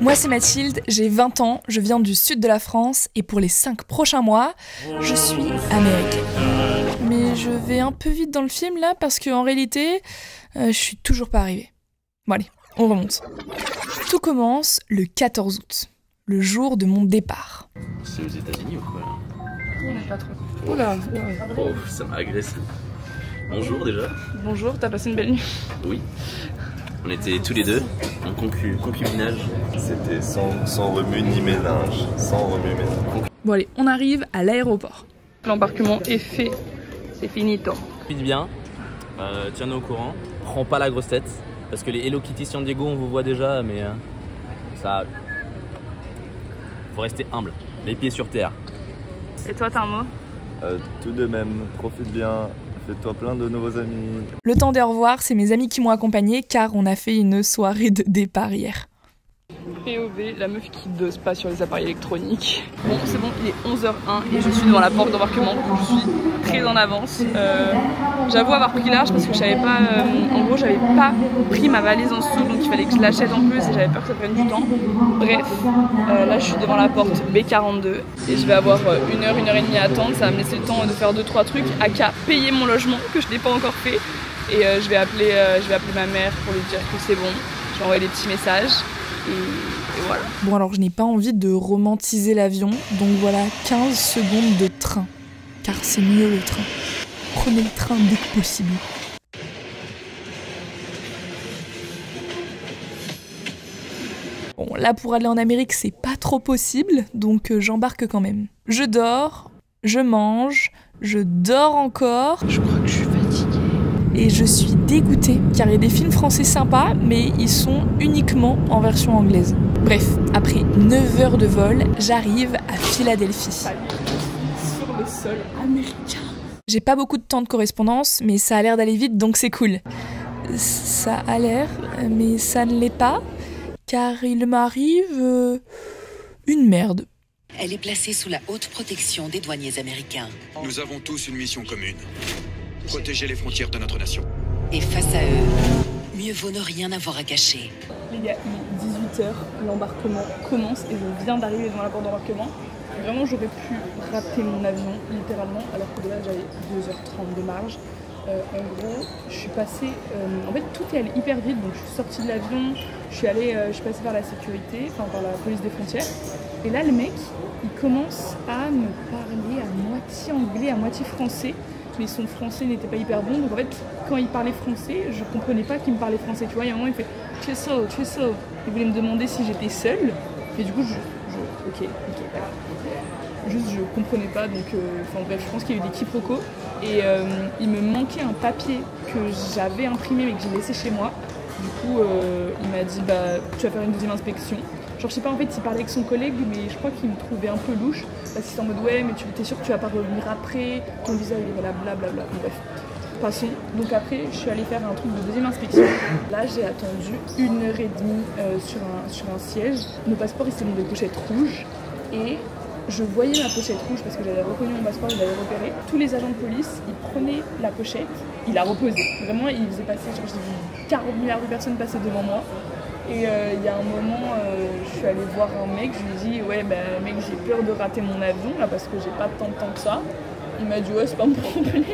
Moi c'est Mathilde, j'ai 20 ans, je viens du sud de la France et pour les 5 prochains mois, je suis américaine. Mais je vais un peu vite dans le film là parce qu'en réalité, je suis toujours pas arrivée. Bon allez, on remonte. Tout commence le 14 août, le jour de mon départ. C'est aux États-Unis ou quoi? On pas trop. Oula, Oh, ça m'a agressé. Bonjour déjà. Bonjour, t'as passé une belle nuit? Oui. On était tous les deux en concubinage. C'était sans remue ni ménage. Sans remue ménage. Bon allez, on arrive à l'aéroport. L'embarquement est fait. C'est finito. Profite bien. Tiens-nous au courant. Prends pas la grosse tête. Parce que les Hello Kitty San Diego, on vous voit déjà, mais ça... Faut rester humble. Les pieds sur terre. Et toi, t'as un mot? Tout de même, profite bien. Fais-toi plein de nouveaux amis. Le temps des au revoir, c'est mes amis qui m'ont accompagnée car on a fait une soirée de départ hier. POV, la meuf qui dose pas sur les appareils électroniques. Bon, c'est bon, il est 11h01 et je suis devant la porte d'embarquement, donc je suis très en avance. J'avoue avoir pris large parce que je savais pas, en gros j'avais pas pris ma valise en dessous, donc il fallait que je l'achète en plus et j'avais peur que ça prenne du temps. Bref, là je suis devant la porte B42 et je vais avoir 1 heure, 1 heure et demie à attendre. Ça va me laisser le temps de faire 2-3 trucs, aka payer mon logement que je n'ai pas encore fait. Et je vais appeler ma mère pour lui dire que c'est bon. Je vais envoyer des petits messages. Et voilà. Bon alors je n'ai pas envie de romantiser l'avion, donc voilà 15 secondes de train. Car c'est mieux le train. Prenez le train dès que possible. Bon là pour aller en Amérique c'est pas trop possible, donc j'embarque quand même. Je dors, je mange, je dors encore. Je crois que je suis fatiguée. Et je suis dégoûtée car il y a des films français sympas mais ils sont uniquement en version anglaise. Bref, après 9 heures de vol, j'arrive à Philadelphie. Sur le sol américain. J'ai pas beaucoup de temps de correspondance mais ça a l'air d'aller vite donc c'est cool. Ça a l'air mais ça ne l'est pas car il m'arrive une merde. Elle est placée sous la haute protection des douaniers américains. Nous avons tous une mission commune. Protéger les frontières de notre nation. Et face à eux, mieux vaut ne rien avoir à cacher. Les gars, il est 18h, l'embarquement commence et je viens d'arriver devant la porte d'embarquement. Vraiment, j'aurais pu rater mon avion, littéralement, alors que là, j'avais 2h30 de marge. En gros, je suis passée... en fait, tout est allé hyper vite, donc je suis sortie de l'avion, je suis passée par la sécurité, enfin par la police des frontières. Et là, le mec, il commence à me parler à moitié anglais, à moitié français. Mais son français n'était pas hyper bon, donc en fait quand il parlait français, je comprenais pas qu'il me parlait français, tu vois. Il y a un moment il fait « tu es so ». Il voulait me demander si j'étais seule, et du coup ok, juste je comprenais pas, donc enfin bref, je pense qu'il y a eu des quiproquos, et il me manquait un papier que j'avais imprimé mais que j'ai laissé chez moi. Du coup il m'a dit bah tu vas faire une deuxième inspection. Genre je sais pas en fait s'il parlait avec son collègue mais je crois qu'il me trouvait un peu louche parce qu'il était en mode ouais mais tu es sûr que tu vas pas revenir après, ton visa il est là blablabla, bref. Passons, donc après je suis allée faire un truc de deuxième inspection. Là j'ai attendu 1h30 sur un siège. Nos passeports ils étaient dans des pochettes rouges et je voyais ma pochette rouge parce que j'avais reconnu mon passeport, je l'avais repéré. Tous les agents de police ils prenaient la pochette, ils la reposaient. Vraiment ils faisaient passer, genre j'ai vu 40 milliards de personnes passer devant moi. Et il y a un moment, je suis allée voir un mec, je lui ai dit ouais bah mec j'ai peur de rater mon avion là parce que j'ai pas tant de temps que ça. Il m'a dit ouais c'est pas mon problème.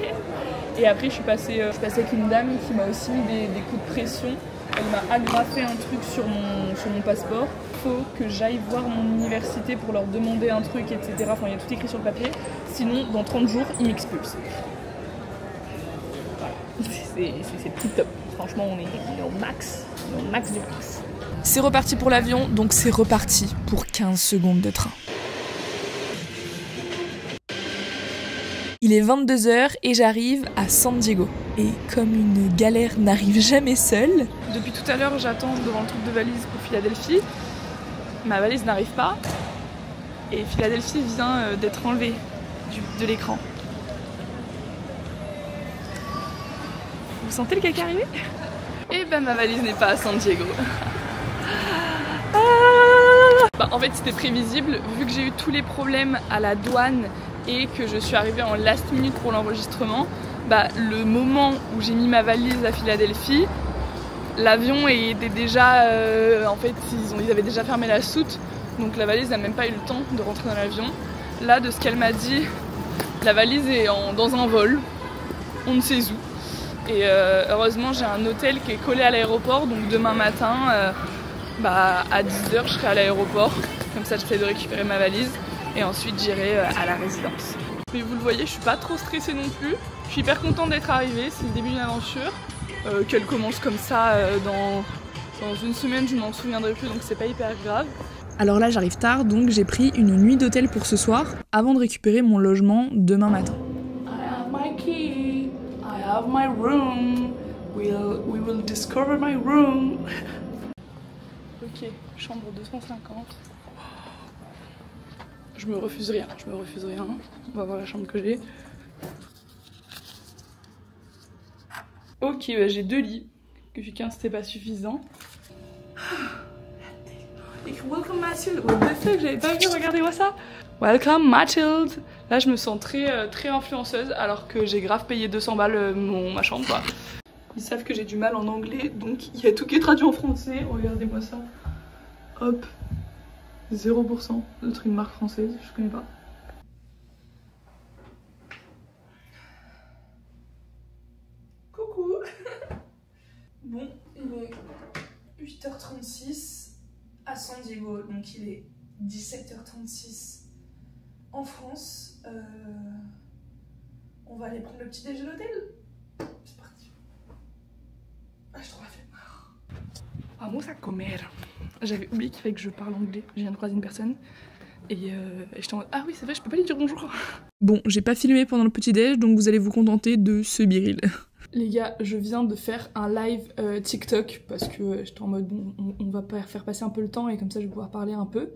Et après je suis passée avec une dame qui m'a aussi mis des coups de pression. Elle m'a agrafé un truc sur mon passeport. Faut que j'aille voir mon université pour leur demander un truc, etc. Enfin il y a tout écrit sur le papier. Sinon dans 30 jours ils m'expulsent. Voilà. C'est tout top. Franchement on est au max. On est au max du max. C'est reparti pour l'avion, donc c'est reparti pour 15 secondes de train. Il est 22h et j'arrive à San Diego. Et comme une galère n'arrive jamais seule... Depuis tout à l'heure, j'attends devant le truc de valise pour Philadelphie. Ma valise n'arrive pas. Et Philadelphie vient d'être enlevée de l'écran. Vous sentez le caca arriver? Et ben ma valise n'est pas à San Diego. Bah, en fait c'était prévisible vu que j'ai eu tous les problèmes à la douane et que je suis arrivée en last minute pour l'enregistrement. Bah, le moment où j'ai mis ma valise à Philadelphie, L'avion était déjà, en fait, ils avaient déjà fermé la soute, donc la valise n'a même pas eu le temps de rentrer dans l'avion. Là, de ce qu'elle m'a dit, la valise est dans un vol, on ne sait où. Et heureusement, j'ai un hôtel qui est collé à l'aéroport, donc demain matin, à 10h, je serai à l'aéroport. Comme ça, j'essaie de récupérer ma valise et ensuite j'irai à la résidence. Mais vous le voyez, je suis pas trop stressée non plus. Je suis hyper contente d'être arrivée, c'est le début d'une aventure. Qu'elle commence comme ça dans une semaine, je ne m'en souviendrai plus, donc c'est pas hyper grave. Alors là j'arrive tard, donc j'ai pris une nuit d'hôtel pour ce soir avant de récupérer mon logement demain matin. I have my key, I have my room, we will discover my room. Ok, chambre 250. Je me refuse rien. On va voir la chambre que j'ai. Ok, j'ai 2 lits, que vu qu'un c'était pas suffisant. Welcome Mathilde. What the fuck, j'avais pas vu, regardez-moi ça. Welcome Mathilde. Là je me sens très influenceuse alors que j'ai grave payé 200 balles ma chambre quoi. Ils savent que j'ai du mal en anglais donc il y a tout qui est traduit en français. Regardez-moi ça. Hop. 0%. Le truc de marque française, je connais pas. Coucou. Bon, il est 8h36 à San Diego, donc il est 17h36 en France. On va aller prendre le petit déj de l'hôtel. C'est parti. Ah, je trouve la flemme. Vamos a comer. J'avais oublié qu'il fallait que je parle anglais. Je viens de croiser une personne et j'étais en mode ah oui c'est vrai je peux pas lui dire bonjour. Bon j'ai pas filmé pendant le petit déj donc vous allez vous contenter de ce biril. Les gars je viens de faire un live TikTok parce que j'étais en mode bon, on va faire passer un peu le temps et comme ça je vais pouvoir parler un peu.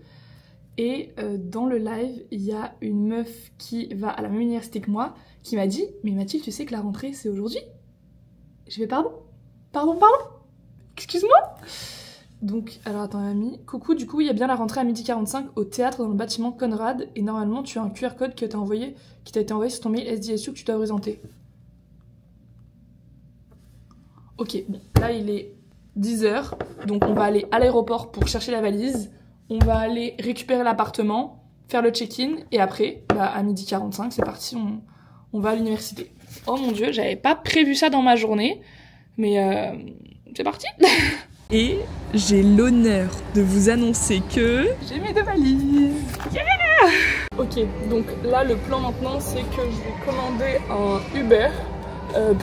Et dans le live il y a une meuf qui va à la même université que moi qui m'a dit mais Mathilde tu sais que la rentrée c'est aujourd'hui? Je vais pardon? Excuse-moi. Donc, alors attends, mamie. Coucou, du coup, il y a bien la rentrée à 12h45 au théâtre dans le bâtiment Conrad. Et normalement, tu as un QR code qui t'a été envoyé sur ton mail SDSU que tu dois présenter. Ok, bon, là il est 10h. Donc, on va aller à l'aéroport pour chercher la valise. On va aller récupérer l'appartement, faire le check-in. Et après, à 12h45, c'est parti, on va à l'université. Oh mon dieu, j'avais pas prévu ça dans ma journée. Mais c'est parti. Et j'ai l'honneur de vous annoncer que j'ai mes 2 valises. Yeah! Ok, donc là le plan maintenant c'est que je vais commander un Uber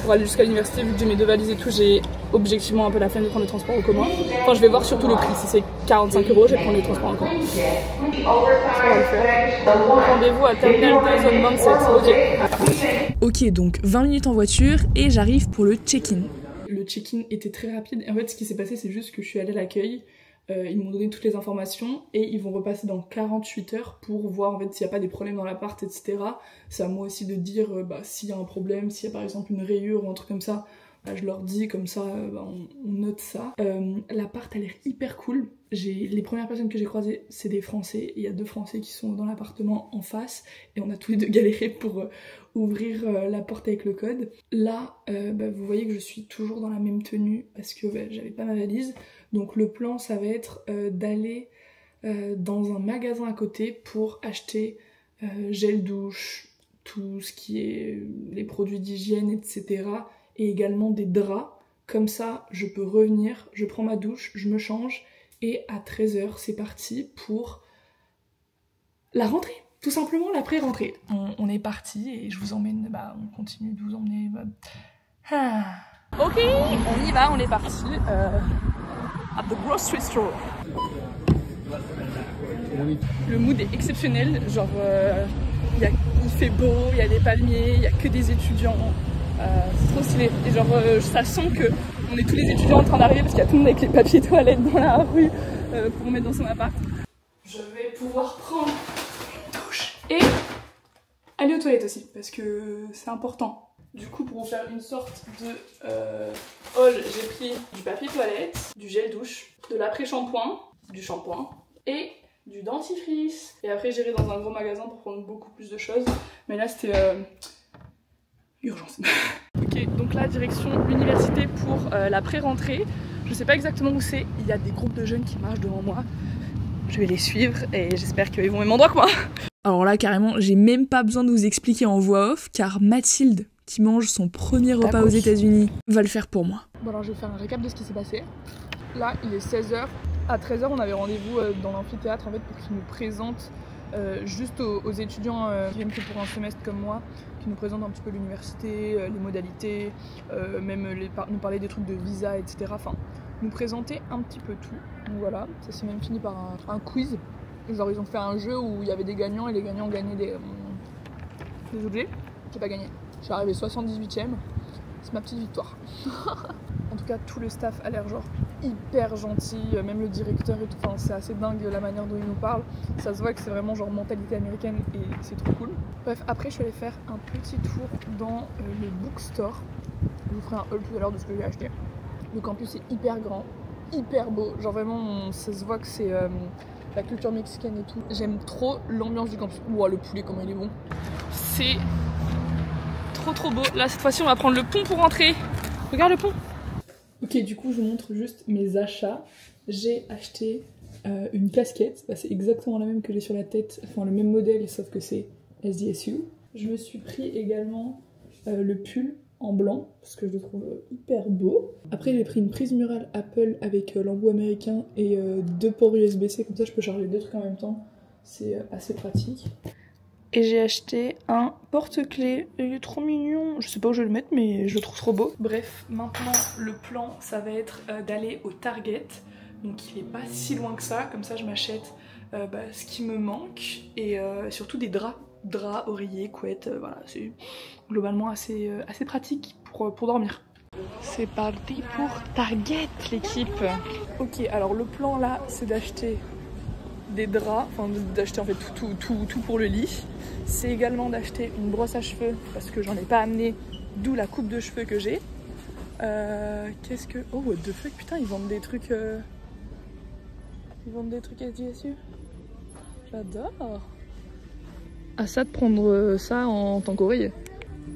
pour aller jusqu'à l'université. Vu que j'ai mes 2 valises et tout, j'ai objectivement un peu la flemme de prendre les transports en commun. Enfin je vais voir surtout le prix, si c'est 45 €, je vais prendre les transports en commun. On va le faire. Rendez-vous à Terminal 2, zone 27. Ok, donc 20 minutes en voiture et j'arrive pour le check-in. Le check-in était très rapide et en fait ce qui s'est passé c'est juste que je suis allée à l'accueil, ils m'ont donné toutes les informations et ils vont repasser dans 48 heures pour voir en fait s'il n'y a pas des problèmes dans l'appart etc. C'est à moi aussi de dire s'il y a un problème, s'il y a par exemple une rayure ou un truc comme ça, je leur dis comme ça, on note ça. L'appart a l'air hyper cool, les premières personnes que j'ai croisées c'est des Français, il y a 2 Français qui sont dans l'appartement en face et on a tous les 2 galéré pour ouvrir la porte avec le code. Là, vous voyez que je suis toujours dans la même tenue parce que j'avais pas ma valise. Donc le plan, ça va être d'aller dans un magasin à côté pour acheter gel douche, tout ce qui est les produits d'hygiène, etc. Et également des draps. Comme ça, je peux revenir, je prends ma douche, je me change et à 13h, c'est parti pour la rentrée. Tout simplement la pré-rentrée. On est parti et je vous emmène, on continue de vous emmener. Ok, on y va, on est parti. At the grocery store. Le mood est exceptionnel, genre il fait beau, il y a des palmiers, il y a que des étudiants. C'est trop stylé. Et genre ça sent que on est tous les étudiants en train d'arriver parce qu'il y a tout le monde avec les papiers toilettes dans la rue pour mettre dans son appart. Je vais pouvoir prendre et aller aux toilettes aussi, parce que c'est important. Du coup, pour vous faire une sorte de haul, j'ai pris du papier toilette, du gel douche, de l'après-shampoing, du shampoing et du dentifrice. Et après, j'irai dans un gros magasin pour prendre beaucoup plus de choses. Mais là, c'était urgence. Ok, donc là, direction l'université pour la pré-rentrée. Je sais pas exactement où c'est, il y a des groupes de jeunes qui marchent devant moi. Je vais les suivre et j'espère qu'ils vont au même endroit que moi. Alors là, carrément, j'ai même pas besoin de vous expliquer en voix off, car Mathilde, qui mange son premier repas aux États-Unis, va le faire pour moi. Bon alors je vais faire un récap de ce qui s'est passé. Là, il est 16h. À 13h, on avait rendez-vous dans l'amphithéâtre en fait pour qu'ils nous présentent juste aux étudiants qui viennent que pour un semestre comme moi, qui nous présentent un petit peu l'université, les modalités, même nous parler des trucs de visa, etc. Enfin, nous présenter un petit peu tout. Donc voilà, ça s'est même fini par un quiz. Genre ils ont fait un jeu où il y avait des gagnants et les gagnants gagnaient des objets. J'ai pas gagné. Je suis arrivée 78ème. C'est ma petite victoire. En tout cas, tout le staff a l'air genre hyper gentil, même le directeur et tout. Enfin, c'est assez dingue la manière dont ils nous parlent. Ça se voit que c'est vraiment genre mentalité américaine et c'est trop cool. Bref, après je suis allée faire un petit tour dans le bookstore. Je vous ferai un haul tout à l'heure de ce que j'ai acheté. Le campus est hyper grand, hyper beau. Genre vraiment, ça se voit que c'est la culture mexicaine et tout. J'aime trop l'ambiance du campus. Ouah, le poulet, comment il est bon. C'est trop beau. Là, cette fois-ci, on va prendre le pont pour rentrer. Regarde le pont. Ok, du coup, je vous montre juste mes achats. J'ai acheté une casquette. Bah, c'est exactement la même que j'ai sur la tête. Enfin, le même modèle, sauf que c'est SDSU. Je me suis pris également le pull en blanc, parce que je le trouve hyper beau. Après, j'ai pris une prise murale Apple avec l'embout américain et 2 ports USB-C. Comme ça, je peux charger 2 trucs en même temps. C'est assez pratique. Et j'ai acheté un porte-clés. Il est trop mignon. Je sais pas où je vais le mettre, mais je le trouve trop beau. Bref, maintenant, le plan, ça va être d'aller au Target. Donc, il est pas si loin que ça. Comme ça, je m'achète ce qui me manque. Et surtout des draps. Draps, oreillers, couettes. Voilà, c'est globalement assez pratique pour dormir. C'est parti pour Target, l'équipe. Ok, alors le plan là, c'est d'acheter des draps, enfin d'acheter en fait tout pour le lit. C'est également d'acheter une brosse à cheveux parce que j'en ai pas amené, d'où la coupe de cheveux que j'ai. Qu'est-ce que... Oh what the fuck, putain, ils vendent des trucs... Ils vendent des trucs SDSU. J'adore. À ça de prendre ça en tant qu'oreiller.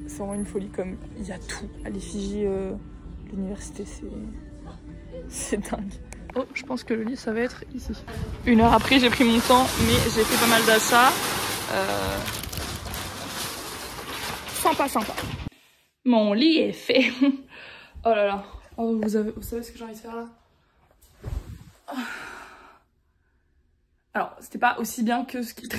C'est vraiment une folie, comme il y a tout à l'effigie de l'université, c'est dingue. Oh, je pense que le lit, ça va être ici. 1 heure après, j'ai pris mon temps, mais j'ai fait pas mal d'achats. Sympa. Mon lit est fait. Oh là là. Oh, vous savez ce que j'ai envie de faire là? Alors, c'était pas aussi bien que ce qu'il...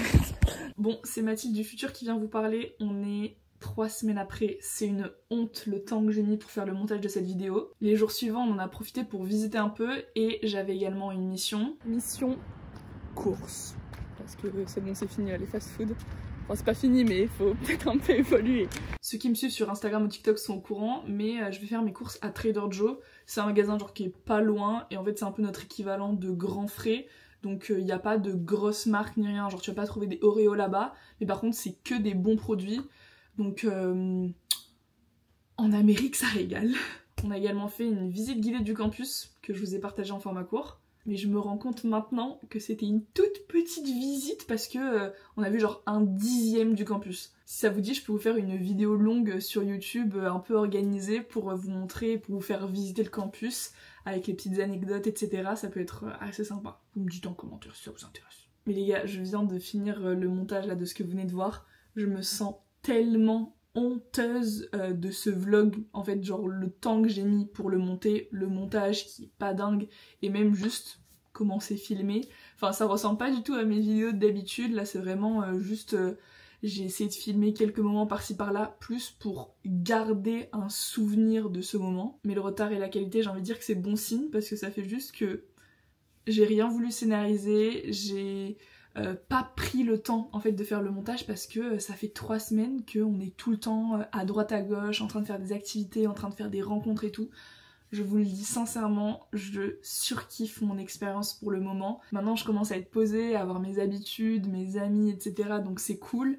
Bon, c'est Mathilde du futur qui vient vous parler. On est 3 semaines après. C'est une honte le temps que j'ai mis pour faire le montage de cette vidéo. Les jours suivants, on en a profité pour visiter un peu et j'avais également une mission. Mission course. Parce que c'est bon, c'est fini les fast-food. Enfin, c'est pas fini, mais il faut peut-être un peu évoluer. Ceux qui me suivent sur Instagram ou TikTok sont au courant, mais je vais faire mes courses à Trader Joe. C'est un magasin genre qui est pas loin et en fait c'est un peu notre équivalent de Grand Frais. Donc il n'y a pas de grosses marques ni rien, genre tu vas pas trouver des Oreo là-bas, mais par contre c'est que des bons produits. Donc en Amérique ça régale. On a également fait une visite guidée du campus que je vous ai partagée en format court. Mais je me rends compte maintenant que c'était une toute petite visite parce que on a vu genre 1/10 du campus. Si ça vous dit, je peux vous faire une vidéo longue sur YouTube un peu organisée pour vous montrer, pour vous faire visiter le campus avec les petites anecdotes, etc. Ça peut être assez sympa. Vous me dites en commentaire si ça vous intéresse. Mais les gars, je viens de finir le montage là de ce que vous venez de voir. Je me sens tellement honteuse de ce vlog, en fait genre le temps que j'ai mis pour le monter, le montage qui est pas dingue et même juste comment c'est filmé, enfin ça ressemble pas du tout à mes vidéos d'habitude. Là c'est vraiment juste j'ai essayé de filmer quelques moments par-ci par-là plus pour garder un souvenir de ce moment, mais le retard et la qualité j'ai envie de dire que c'est bon signe parce que ça fait juste que j'ai rien voulu scénariser, j'ai pas pris le temps en fait de faire le montage parce que ça fait 3 semaines qu'on est tout le temps à droite à gauche en train de faire des activités, en train de faire des rencontres et tout. Je vous le dis sincèrement, je surkiffe mon expérience pour le moment. Maintenant je commence à être posée, à avoir mes habitudes, mes amis, etc. Donc c'est cool.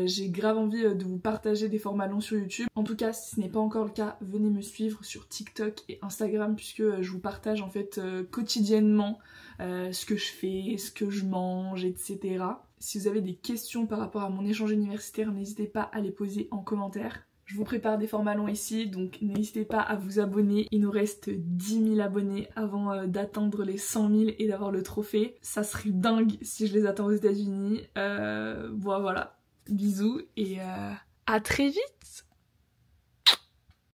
J'ai grave envie de vous partager des formats longs sur YouTube. En tout cas, si ce n'est pas encore le cas, venez me suivre sur TikTok et Instagram puisque je vous partage en fait quotidiennement ce que je fais, ce que je mange, etc. Si vous avez des questions par rapport à mon échange universitaire, n'hésitez pas à les poser en commentaire. Je vous prépare des formats longs ici, donc n'hésitez pas à vous abonner. Il nous reste 10 000 abonnés avant d'atteindre les 100 000 et d'avoir le trophée. Ça serait dingue si je les atteins aux États-Unis. Bon voilà, bisous et à très vite.